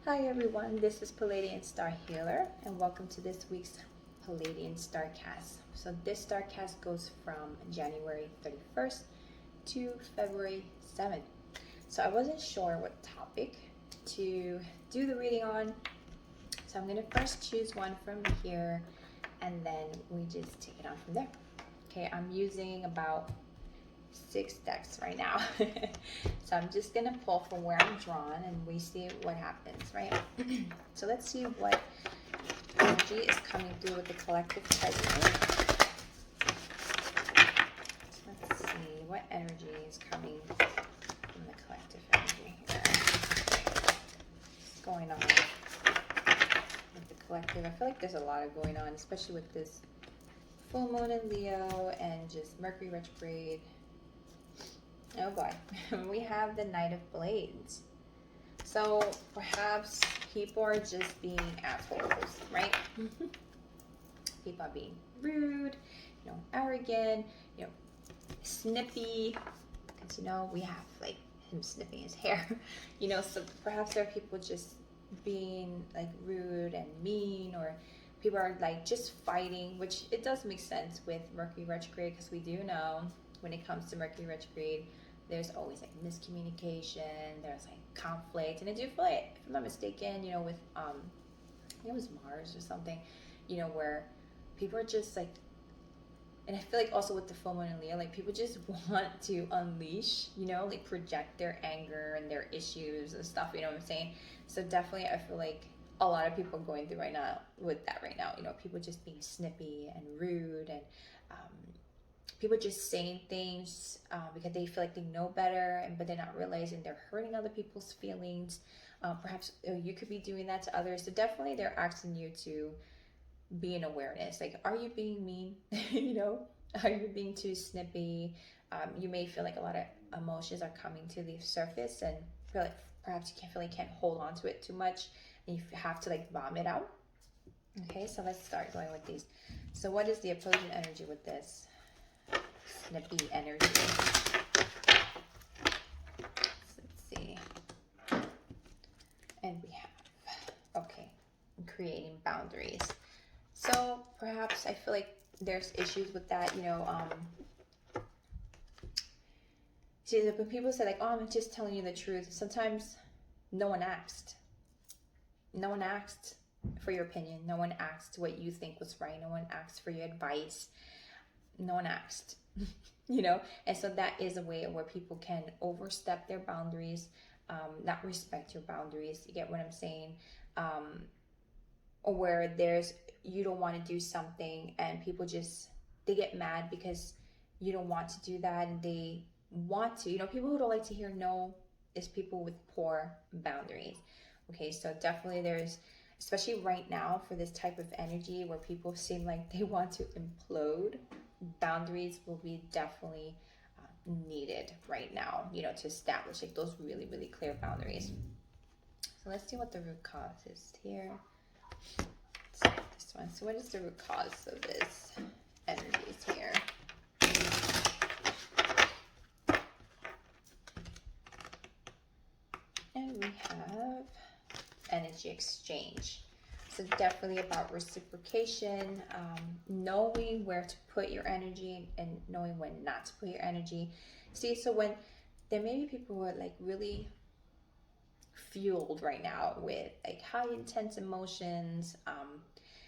Hi everyone, this is Pleiadian Star Healer, and welcome to this week's Pleiadian Starcast. So this Starcast goes from January 31st to February 7th. So I wasn't sure what topic to do the reading on, so I'm going to first choose one from here, and then we just take it on from there. Okay, I'm using about 6 decks right now. So I'm just gonna pull from where I'm drawn and we see what happens, right? So let's see what energy is coming through with the collective presently. So let's see what energy is coming from the collective energy here. What's going on with the collective? I feel like there's a lot of going on, especially with this full moon in Leo and just Mercury retrograde. Oh boy, we have the Knight of Blades. So perhaps people are just being assholes, right? People are being rude, arrogant, snippy. Because, we have like him snipping his hair, so perhaps there are people just being like rude and mean, or people are like just fighting, which it does make sense with Mercury retrograde, because we do know when it comes to Mercury retrograde, there's always like miscommunication, there's like conflict, and I do feel like, if I'm not mistaken, with I think it was Mars or something, where people are just like, and I feel like also with the full moon and Leo, like people just want to unleash, like project their anger and their issues and stuff, you know what I'm saying? So definitely I feel like a lot of people are going through right now with that right now, people just being snippy and rude, and people just saying things because they feel like they know better, but they're not realizing they're hurting other people's feelings. Perhaps you could be doing that to others. So definitely they're asking you to be in awareness. Like, are you being mean? Are you being too snippy? You may feel like a lot of emotions are coming to the surface, and feel like perhaps you can't hold on to it too much, and you have to like vomit out. Okay, so let's start going with these. So what is the opposing energy with this? Snippy energy. Let's see. And we have, okay, creating boundaries. So perhaps I feel like there's issues with that, see, when people say like, oh, I'm just telling you the truth, sometimes no one asked. No one asked for your opinion. No one asked what you think was right. No one asked for your advice. No one asked. And so that is a way where people can overstep their boundaries, not respect your boundaries. You get what I'm saying? Or where you don't want to do something, and people they get mad because you don't want to do that, and they want to. People who don't like to hear no is people with poor boundaries. Okay, so definitely there's, especially right now for this type of energy where people seem like they want to implode, boundaries will be definitely needed right now, to establish like those really, really clear boundaries. So let's see what the root cause is here. Let's start this one. So what is the root cause of this energies here? And we have energy exchange. So definitely about reciprocation, knowing where to put your energy and knowing when not to put your energy. See, so when there may be people who are like really fueled right now with like high intense emotions.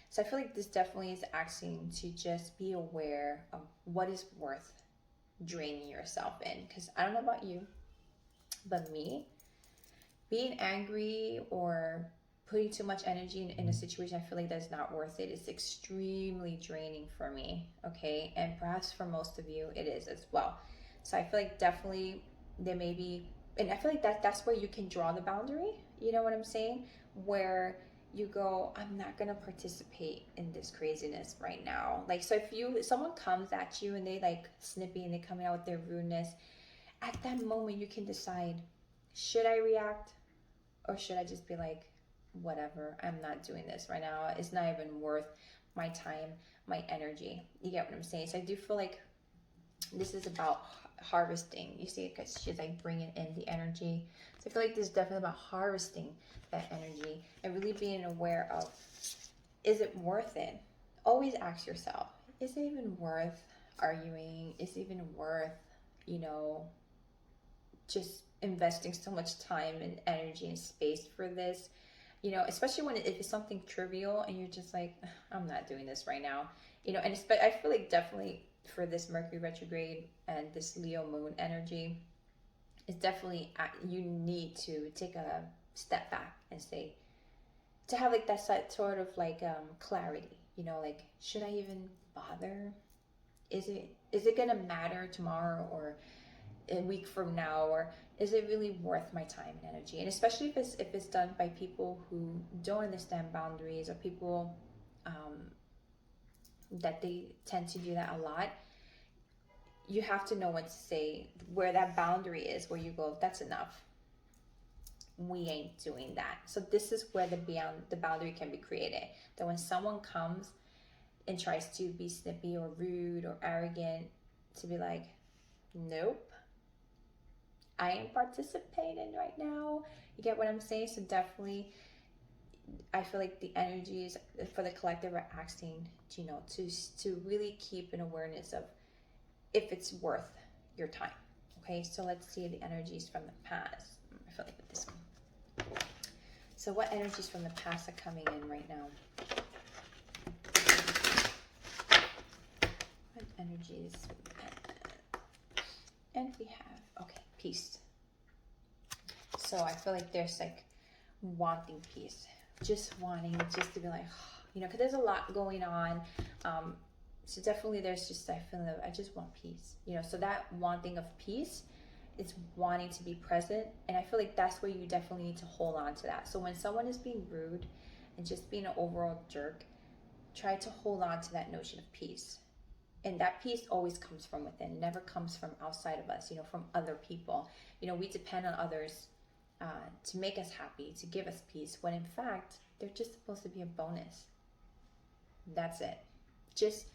So I feel like this definitely is asking to just be aware of what is worth draining yourself in. Because I don't know about you, but me, being angry or putting too much energy in a situation, I feel like that's not worth it. It's extremely draining for me, okay? And perhaps for most of you, it is as well. So I feel like definitely there may be, and I feel like that's where you can draw the boundary, you know what I'm saying? Where you go, I'm not gonna participate in this craziness right now. Like, so if someone comes at you and they like snippy and they come out with their rudeness, at that moment you can decide, should I react? Or should I just be like, whatever, I'm not doing this right now. It's not even worth my time, my energy. You get what I'm saying? So I do feel like This is about harvesting. You see, because she's like bringing in the energy. So I feel like this is definitely about harvesting that energy and really being aware of, is it worth it? Always ask yourself, is it even worth arguing? Is it even worth, you know, just investing so much time and energy and space for this? You know, especially when if it's something trivial and you're just like, I'm not doing this right now. You know, and I feel like definitely for this Mercury retrograde and this Leo moon energy, it's definitely, you need to take a step back and say, to have like that sort of like clarity, you know, like, should I even bother? Is it gonna matter tomorrow or a week from now, or is it really worth my time and energy? And especially if it's done by people who don't understand boundaries, or people that they tend to do that a lot. You have to know when to say where that boundary is, where you go, that's enough, we ain't doing that. So this is where the boundary can be created, that when someone comes and tries to be snippy or rude or arrogant, to be like, nope, I ain't participating right now. You get what I'm saying? So definitely, I feel like the energies for the collective are asking, you know, to really keep an awareness of if it's worth your time. Okay, so let's see the energies from the past. I feel like with this one. So what energies from the past are coming in right now? What energies? And we have, okay, peace. So I feel like there's like wanting peace, just wanting just to be like, you know, because there's a lot going on. So definitely there's just that feeling of, I just want peace, you know. So that wanting of peace is wanting to be present. And I feel like that's where you definitely need to hold on to that. So when someone is being rude and just being an overall jerk, try to hold on to that notion of peace. And that peace always comes from within. It never comes from outside of us, you know, from other people. You know, we depend on others to make us happy, to give us peace, when in fact, they're just supposed to be a bonus. That's it. Just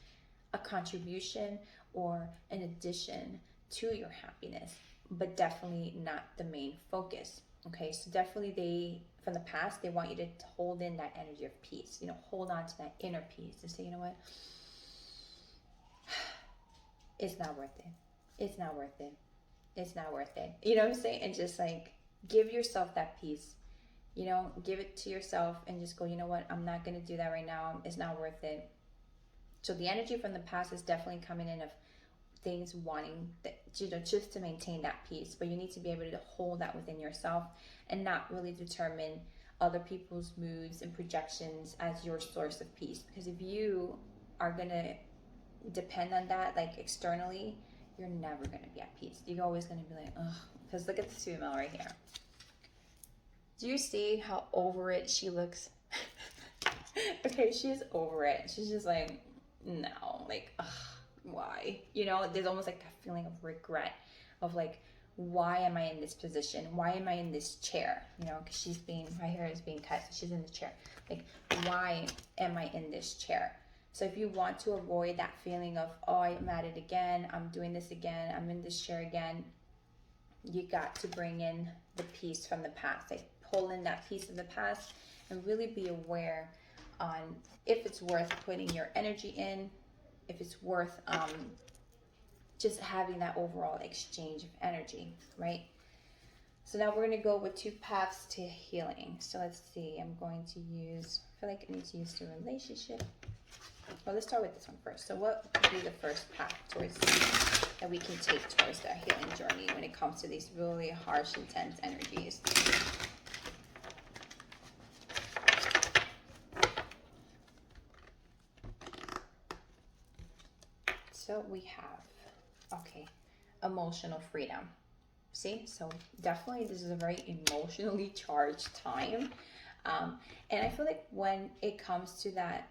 a contribution or an addition to your happiness, but definitely not the main focus. Okay, so definitely from the past, they want you to hold in that energy of peace, you know, hold on to that inner peace and say, you know what, it's not worth it. It's not worth it. It's not worth it. You know what I'm saying? And just like, give yourself that peace, you know, give it to yourself and just go, you know what, I'm not going to do that right now. It's not worth it. So the energy from the past is definitely coming in of things wanting that, you know, just to maintain that peace. But you need to be able to hold that within yourself and not really determine other people's moods and projections as your source of peace. Because if you are going to depend on that, like externally, you're never going to be at peace. You're always going to be like, ugh. Because look at this female right here. Do you see how over it she looks? Okay, she's over it. She's just like, no, like, ugh, why? You know, there's almost like that feeling of regret of like, why am I in this position? Why am I in this chair? You know, because her hair is being cut, so she's in the chair. Like, why am I in this chair? So if you want to avoid that feeling of, oh, I'm at it again, I'm doing this again, I'm in this chair again, you got to bring in the piece from the past. Like, pull in that piece of the past and really be aware on if it's worth putting your energy in, if it's worth just having that overall exchange of energy, right? So now we're going to go with 2 paths to healing. So let's see, I feel like I need to use the relationship. Well, let's start with this one first. So what would be the first path that we can take towards that healing journey when it comes to these really harsh, intense energies? So we have, okay, emotional freedom. See, so definitely this is a very emotionally charged time. And I feel like when it comes to that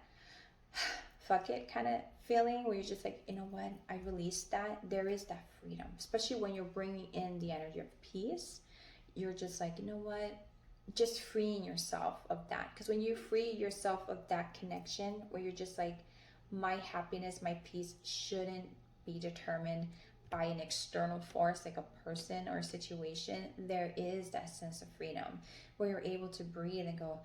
fuck it kind of feeling where you're just like, you know what, I released that, there is that freedom, especially when you're bringing in the energy of peace. You're just like, you know what, just freeing yourself of that. Because when you free yourself of that connection where you're just like, my happiness, my peace shouldn't be determined by an external force like a person or a situation, there is that sense of freedom where you're able to breathe and go,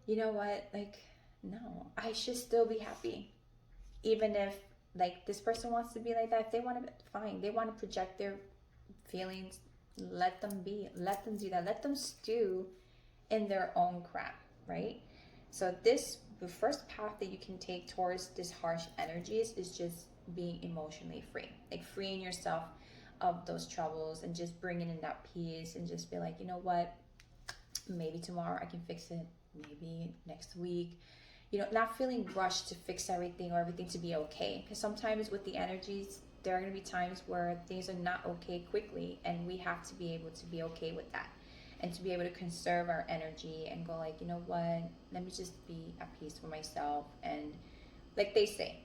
you know what, like, no, I should still be happy. Even if like this person wants to be like that, if they want to, fine. They want to project their feelings, let them be, let them do that, let them stew in their own crap, right? So the first path that you can take towards this harsh energies is just being emotionally free, like freeing yourself of those troubles and just bringing in that peace and just be like, you know what, maybe tomorrow I can fix it, maybe next week, not feeling rushed to fix everything or everything to be okay. Because sometimes with the energies, there are going to be times where things are not okay quickly, and we have to be able to be okay with that and to be able to conserve our energy and go like, you know what, let me just be at peace with myself. And like they say,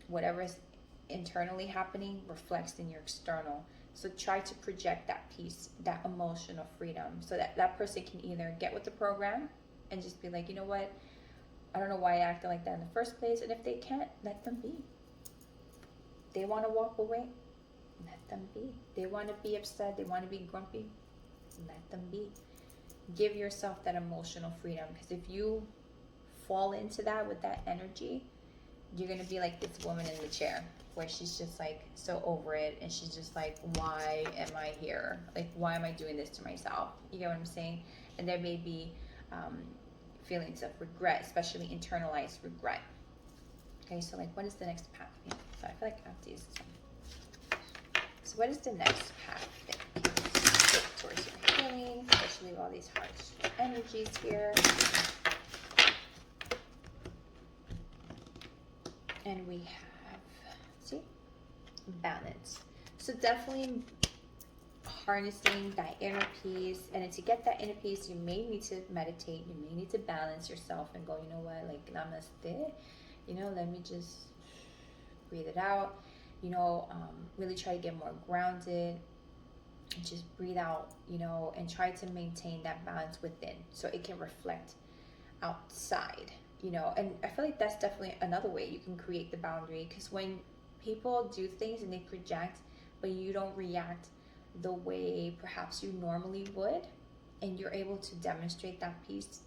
whatever is internally happening reflects in your external. So try to project that peace, that emotional freedom, so that that person can either get with the program and just be like, you know what, I don't know why I acted like that in the first place. And if they can't, let them be. They want to walk away, let them be. They want to be upset, they want to be grumpy, let them be. Give yourself that emotional freedom, because if you fall into that with that energy, you're going to be like this woman in the chair where she's just like so over it, and she's just like, why am I here? Like, why am I doing this to myself? You get what I'm saying? And there may be feelings of regret, especially internalized regret. Okay, so like, what is the next path? Yeah, so I feel like I have to use this one. So what is the next path that you can take towards your healing, especially with all these harsh energies here? And we have, see, balance. So definitely harnessing that inner peace, and to get that inner peace, you may need to meditate, you may need to balance yourself and go, you know what, like, namaste, let me just breathe it out, really try to get more grounded and just breathe out, and try to maintain that balance within so it can reflect outside, and I feel like that's definitely another way you can create the boundary, because when people do things and they project, but you don't react the way perhaps you normally would, and you're able to demonstrate that peace,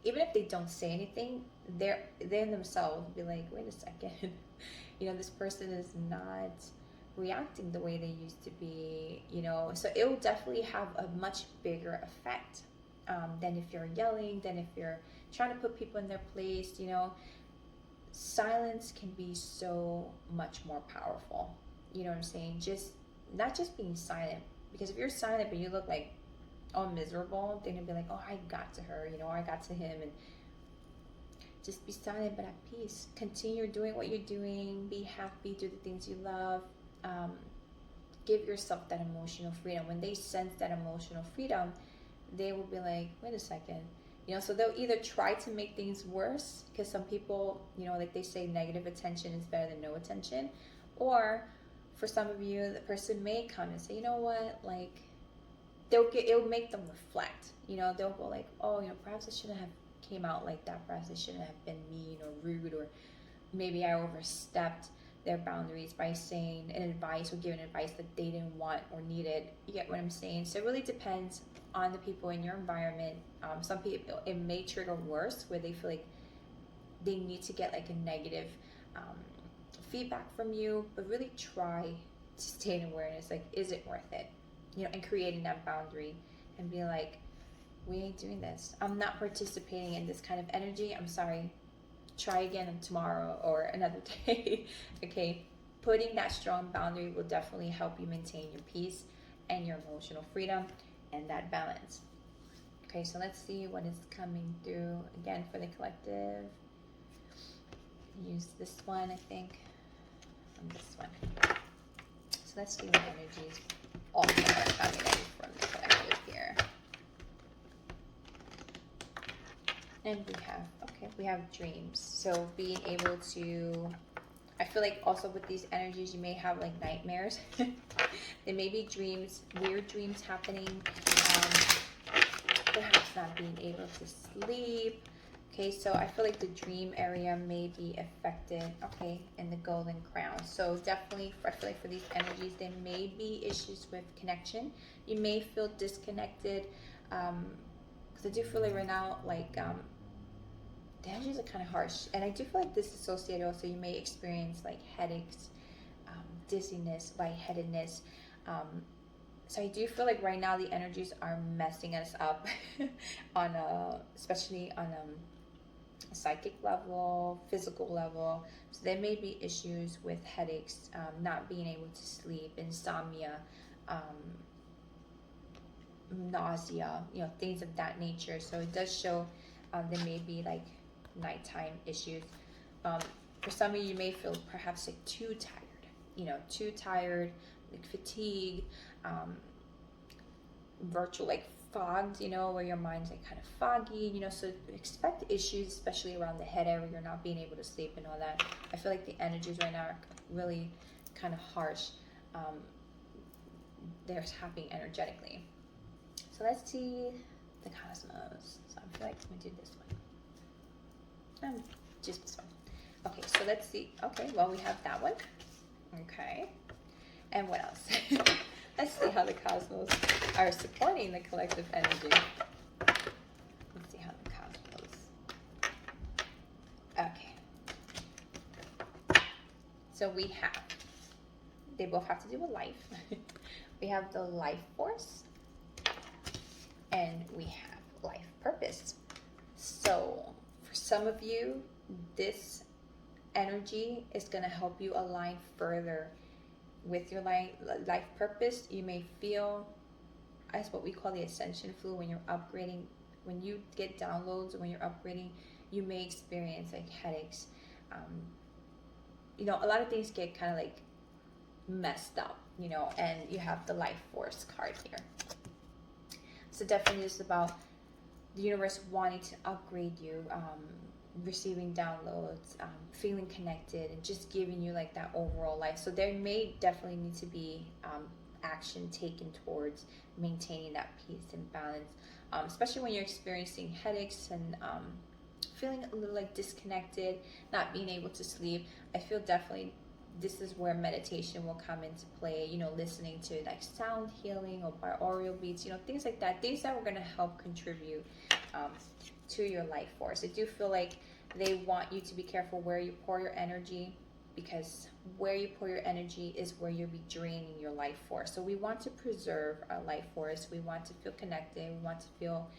even if they don't say anything, they're themselves be like, wait a second, this person is not reacting the way they used to be, so it will definitely have a much bigger effect than if you're yelling, than if you're trying to put people in their place. Silence can be so much more powerful. You know what I'm saying? Just not just being silent, because if you're silent but you look like all miserable, they're gonna be like, oh, I got to her, I got to him. And just be silent but at peace. Continue doing what you're doing. Be happy. Do the things you love. Give yourself that emotional freedom. When they sense that emotional freedom, they will be like, wait a second. So they'll either try to make things worse, because some people, like they say, negative attention is better than no attention. Or for some of you, the person may come and say, you know what, like, it'll make them reflect. They'll go like, oh, perhaps I shouldn't have came out like that. Perhaps I shouldn't have been mean or rude, or maybe I overstepped their boundaries by saying an advice or giving advice that they didn't want or needed. You get what I'm saying? So it really depends on the people in your environment. Some people, it may trigger worse, where they feel like they need to get like a negative feedback from you, but really try to stay in awareness, like, is it worth it? And creating that boundary and be like, we ain't doing this. I'm not participating in this kind of energy. I'm sorry. Try again tomorrow or another day. Okay. Putting that strong boundary will definitely help you maintain your peace and your emotional freedom and that balance. Okay, so let's see what is coming through again for the collective. Use this one, I think, and this one. So let's see what energies also are coming in from the collective here. And we have dreams. So being able to, I feel like also with these energies, you may have like nightmares. There may be dreams, weird dreams happening. Perhaps not being able to sleep. Okay, so I feel like the dream area may be affected, okay, in the golden crown. So definitely, I feel like for these energies, there may be issues with connection. You may feel disconnected, because I do feel like right now, like, the energies are kind of harsh. And I do feel like this is associated also, you may experience like headaches, dizziness, lightheadedness. So I do feel like right now the energies are messing us up on especially on psychic level, physical level. So there may be issues with headaches, not being able to sleep, insomnia, nausea, things of that nature. So it does show there may be like nighttime issues. For some of you, may feel perhaps like too tired, like fatigue, virtual like fogged, where your mind's like kind of foggy, so expect issues, especially around the head area, you're not being able to sleep and all that. I feel like the energies right now are really kind of harsh. They're happening energetically. So let's see the cosmos. So I feel like I'm gonna do this one. Just this one. Okay, so let's see. Okay, well, we have that one. Okay. And what else? Let's see how the cosmos are supporting the collective energy. Let's see how the cosmos. Okay. So we have, they both have to do with life. We have the life force and we have life purpose. So for some of you, this energy is going to help you align further with your life purpose. You may feel, as what we call the ascension flu, when you're upgrading, when you get downloads, when you're upgrading, you may experience like headaches. A lot of things get kind of like messed up, and you have the life force card here. So definitely it's about the universe wanting to upgrade you, receiving downloads, feeling connected, and just giving you like that overall life. So there may definitely need to be action taken towards maintaining that peace and balance, especially when you're experiencing headaches and feeling a little like disconnected, not being able to sleep. I feel definitely this is where meditation will come into play, listening to like sound healing or binaural beats, things like that, things that were going to help contribute to your life force. I do feel like they want you to be careful where you pour your energy, because where you pour your energy is where you'll be draining your life force. So we want to preserve our life force. We want to feel connected. We want to feel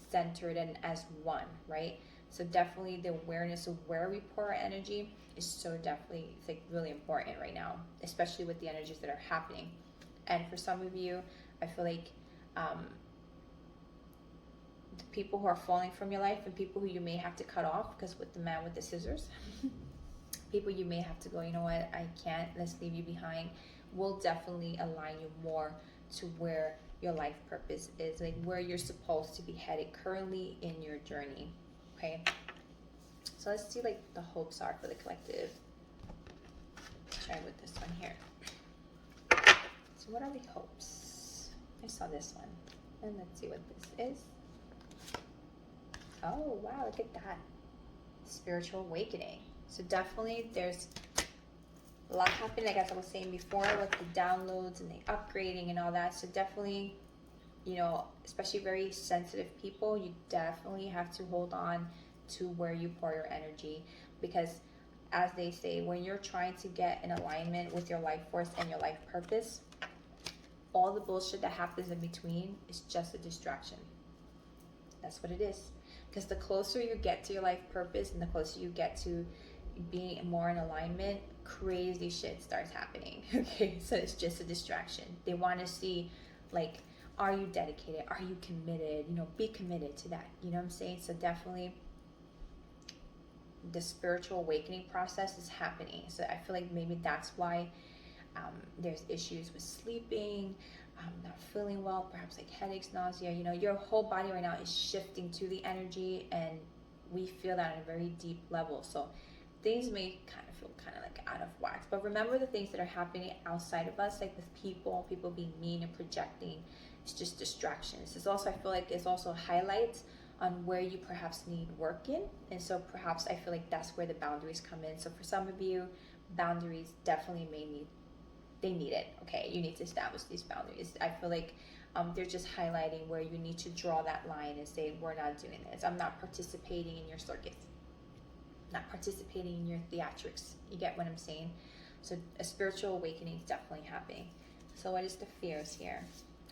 centered and as one, right? So definitely the awareness of where we pour our energy is so definitely, it's like really important right now, especially with the energies that are happening. And for some of you, I feel like the people who are falling from your life and people who you may have to cut off, because with the man with the scissors, people you may have to go, you know what, I can't, let's leave you behind, will definitely align you more to where your life purpose is, like where you're supposed to be headed currently in your journey. Okay, so let's see like the hopes are for the collective. Try with this one here. So what are the hopes? I saw this one, and let's see what this is. Oh wow, look at that, spiritual awakening. So definitely there's a lot happening, like as I was saying before, with the downloads and the upgrading and all that. So definitely, especially very sensitive people, you definitely have to hold on to where you pour your energy, because as they say, when you're trying to get in alignment with your life force and your life purpose, all the bullshit that happens in between is just a distraction. That's what it is. Because the closer you get to your life purpose and the closer you get to being more in alignment, crazy shit starts happening. Okay, so it's just a distraction. They want to see, like, are you dedicated? Are you committed? Be committed to that. You know what I'm saying? So definitely the spiritual awakening process is happening. So I feel like maybe that's why there's issues with sleeping, not feeling well, perhaps like headaches, nausea. Your whole body right now is shifting to the energy, and we feel that on a very deep level. So things may kind of feel kind of like out of whack. But remember the things that are happening outside of us, like with people being mean and projecting. It's just distractions. It's also, I feel like it's also highlights on where you perhaps need work in. And so perhaps I feel like that's where the boundaries come in. So for some of you, boundaries definitely they need it. Okay, you need to establish these boundaries. I feel like they're just highlighting where you need to draw that line and say, we're not doing this. I'm not participating in your circus, not participating in your theatrics. You get what I'm saying? So a spiritual awakening is definitely happening. So what is the fears here?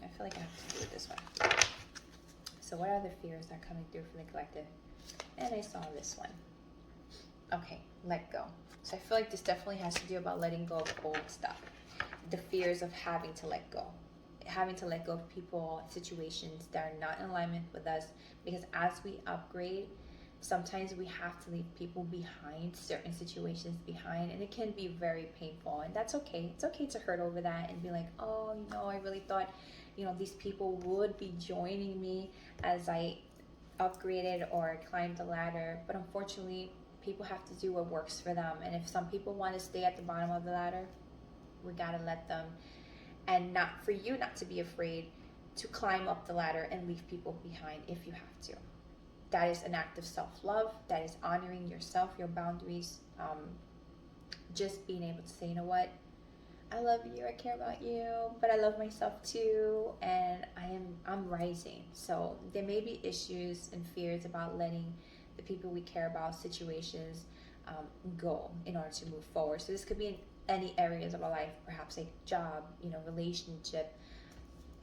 I feel like I have to do it this way. So what are the fears that are coming through for the collective? And I saw this one. Okay, let go. So I feel like this definitely has to do about letting go of old stuff. The fears of having to let go. Having to let go of people, situations that are not in alignment with us. Because as we upgrade, sometimes we have to leave people behind, certain situations behind, and it can be very painful, and that's okay. It's okay to hurt over that and be like, oh, I really thought, these people would be joining me as I upgraded or climbed the ladder, but unfortunately, people have to do what works for them, and if some people want to stay at the bottom of the ladder, we gotta let them, and not for you not to be afraid to climb up the ladder and leave people behind if you have to. That is an act of self-love. That is honoring yourself, your boundaries. Just being able to say, you know what? I love you. I care about you, but I love myself too, and I'm rising. So there may be issues and fears about letting the people we care about, situations, go in order to move forward. So this could be in any areas of our life, perhaps like job, relationship,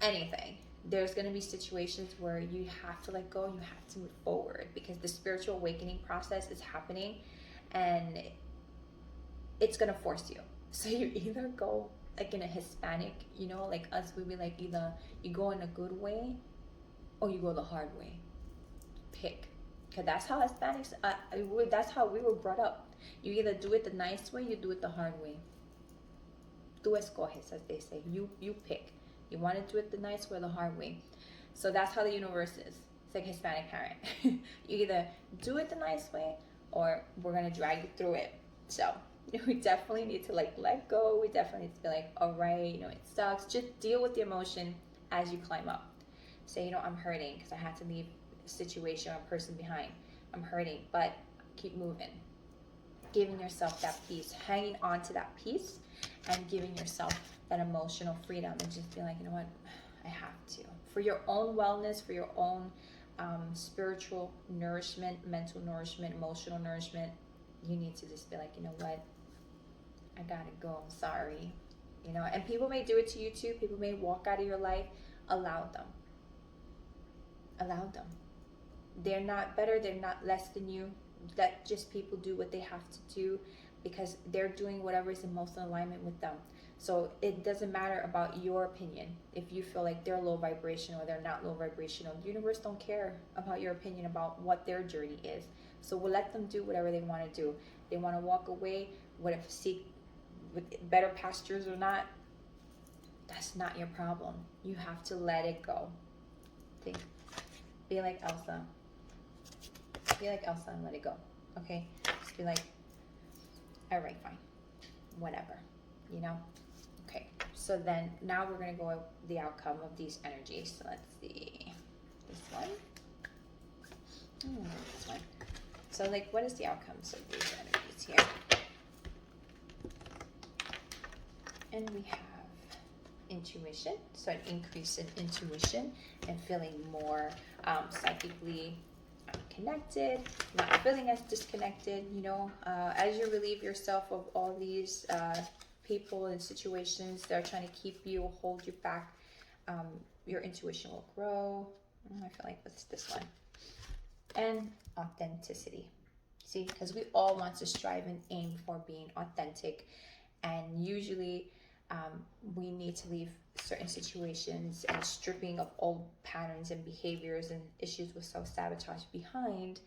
anything. There's going to be situations where you have to let go, you have to move forward, because the spiritual awakening process is happening and it's going to force you. So you either go like in a Hispanic, like us, we be like, either you go in a good way or you go the hard way. Pick. Because that's how Hispanics, that's how we were brought up. You either do it the nice way, you do it the hard way. Tú escoges, as they say. You pick. You want to do it the nice way or the hard way. So that's how the universe is. It's like Hispanic parent. You either do it the nice way or we're going to drag you through it. So we definitely need to let go. We definitely need to be like, all right, it sucks. Just deal with the emotion as you climb up. Say, I'm hurting because I had to leave a situation or a person behind. I'm hurting, but keep moving. Giving yourself that peace, hanging on to that peace, and giving yourself that emotional freedom, and just be like, you know what, I have to. For your own wellness, for your own spiritual nourishment, mental nourishment, emotional nourishment, you need to just be like, you know what, I gotta go, I'm sorry. And people may do it to you too. People may walk out of your life. Allow them. They're not better, they're not less than you. Let just people do what they have to do, because they're doing whatever is in most alignment with them. So it doesn't matter about your opinion. If you feel like they're low vibrational or they're not low vibrational, the universe don't care about your opinion about what their journey is. So we'll let them do whatever they want to do. They want to walk away, seek with better pastures or not, that's not your problem. You have to let it go. Think. Be like Elsa. Be like Elsa and let it go. Okay? Just be like, all right, fine. Whatever. Okay. So then now we're going to go with the outcome of these energies. So let's see. This one. This one. So what is the outcomes of these energies here? And we have intuition. So an increase in intuition and feeling more psychically connected, not feeling as disconnected, as you relieve yourself of all these people and situations that are trying to keep you, hold you back, your intuition will grow. I feel like what's this one? And authenticity. See, because we all want to strive and aim for being authentic, and usually we need to leave certain situations and stripping of old patterns and behaviors and issues with self-sabotage behind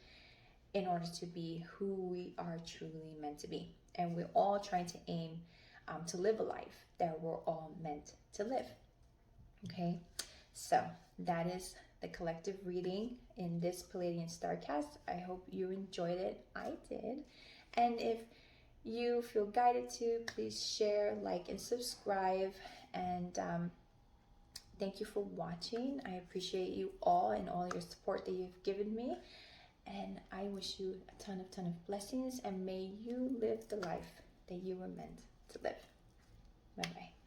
in order to be who we are truly meant to be. And we're all trying to aim to live a life that we're all meant to live. Okay, so that is the collective reading in this Pleiadian Starcast. I hope you enjoyed it. I did. And if you feel guided to, please share, like, and subscribe, and Thank you for watching. I appreciate you all and all your support that you've given me. And I wish you a ton of blessings, and may you live the life that you were meant to live. Bye-bye.